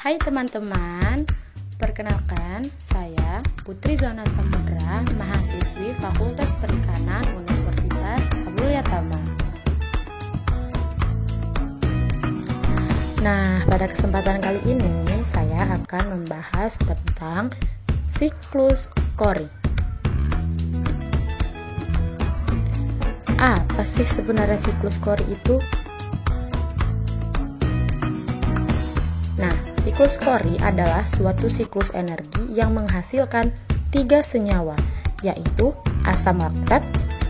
Hai teman-teman, perkenalkan saya Putri Zona Samudra, mahasiswi Fakultas Perikanan Universitas Abdul-Yatama. Nah, pada kesempatan kali ini saya akan membahas tentang siklus Cori. Apa sih sebenarnya siklus Cori itu? Nah, siklus Cori adalah suatu siklus energi yang menghasilkan 3 senyawa, yaitu asam laktat,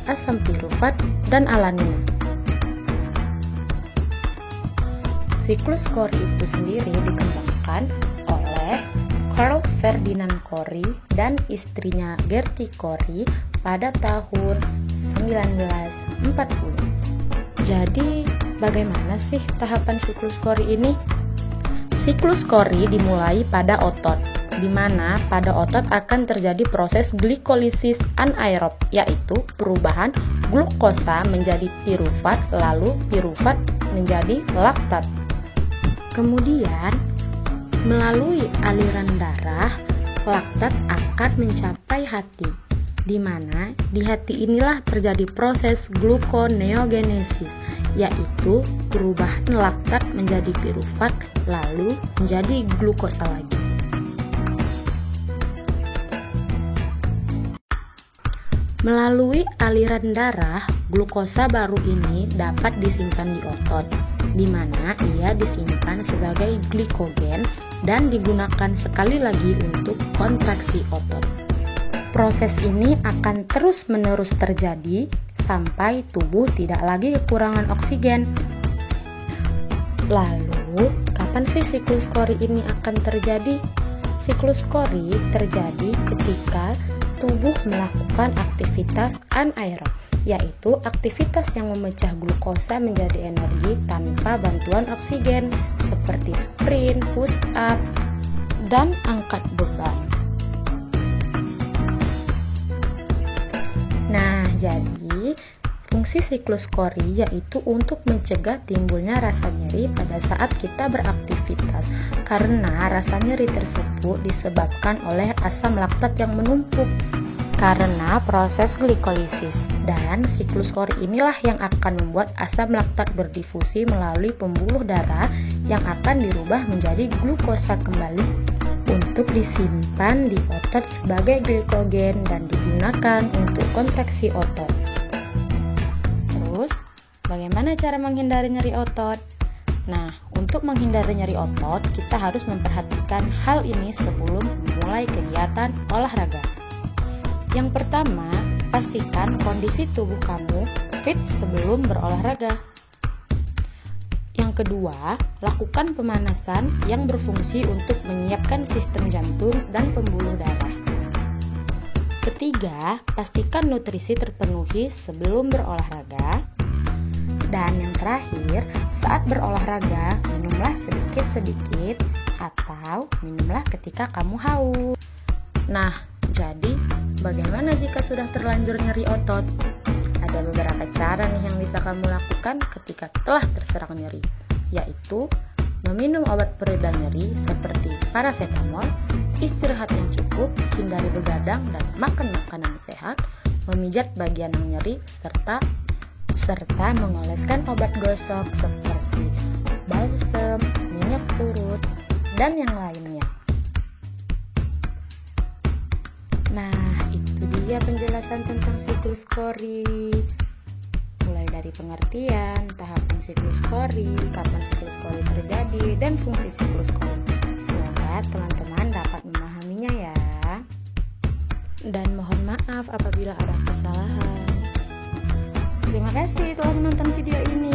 asam pirufat, dan alanina. Siklus Cori itu sendiri dikembangkan oleh Carl Ferdinand Cori dan istrinya Gerty Cori pada tahun 1940. Jadi, bagaimana sih tahapan siklus Cori ini? Siklus Cori dimulai pada otot, di mana pada otot akan terjadi proses glikolisis anaerob, yaitu perubahan glukosa menjadi pirufat, lalu pirufat menjadi laktat. Kemudian, melalui aliran darah, laktat akan mencapai hati, di mana di hati inilah terjadi proses gluconeogenesis, yaitu perubahan laktat menjadi pirufat lalu menjadi glukosa lagi. Melalui aliran darah, glukosa baru ini dapat disimpan di otot, di mana ia disimpan sebagai glikogen dan digunakan sekali lagi untuk kontraksi otot. Proses ini akan terus-menerus terjadi sampai tubuh tidak lagi kekurangan oksigen. Lalu, kapan sih siklus Cori ini akan terjadi? Siklus Cori terjadi ketika tubuh melakukan aktivitas anaerob, yaitu aktivitas yang memecah glukosa menjadi energi tanpa bantuan oksigen, seperti sprint, push up, dan angkat beban. Nah, jadi fungsi siklus Cori yaitu untuk mencegah timbulnya rasa nyeri pada saat kita beraktivitas, karena rasa nyeri tersebut disebabkan oleh asam laktat yang menumpuk karena proses glikolisis. Dan siklus Cori inilah yang akan membuat asam laktat berdifusi melalui pembuluh darah yang akan dirubah menjadi glukosa kembali untuk disimpan di otot sebagai glikogen dan digunakan untuk kontraksi otot. Terus, bagaimana cara menghindari nyeri otot? Nah, untuk menghindari nyeri otot, kita harus memperhatikan hal ini sebelum memulai kegiatan olahraga. Yang pertama, pastikan kondisi tubuh kamu fit sebelum berolahraga. Yang kedua, lakukan pemanasan yang berfungsi untuk menyiapkan sistem jantung dan pembuluh darah. Ketiga, pastikan nutrisi terpenuhi sebelum berolahraga. Dan yang terakhir, saat berolahraga, minumlah sedikit-sedikit atau minumlah ketika kamu haus. Nah, jadi bagaimana jika sudah terlanjur nyeri otot? Ada beberapa cara nih yang bisa kamu lakukan ketika telah terserang nyeri, yaitu meminum obat pereda nyeri seperti paracetamol, istirahat yang cukup, hindari begadang dan makan makanan sehat, memijat bagian yang nyeri, serta mengoleskan obat gosok seperti balsem, minyak urut, dan yang lainnya. Nah, itu dia penjelasan tentang siklus Cori. Mulai dari pengertian, tahapan siklus Cori, kapan siklus Cori terjadi, dan fungsi siklus Cori. Semoga teman-teman dapat memahaminya ya. Dan mohon maaf apabila ada kesalahan. Terima kasih telah menonton video ini.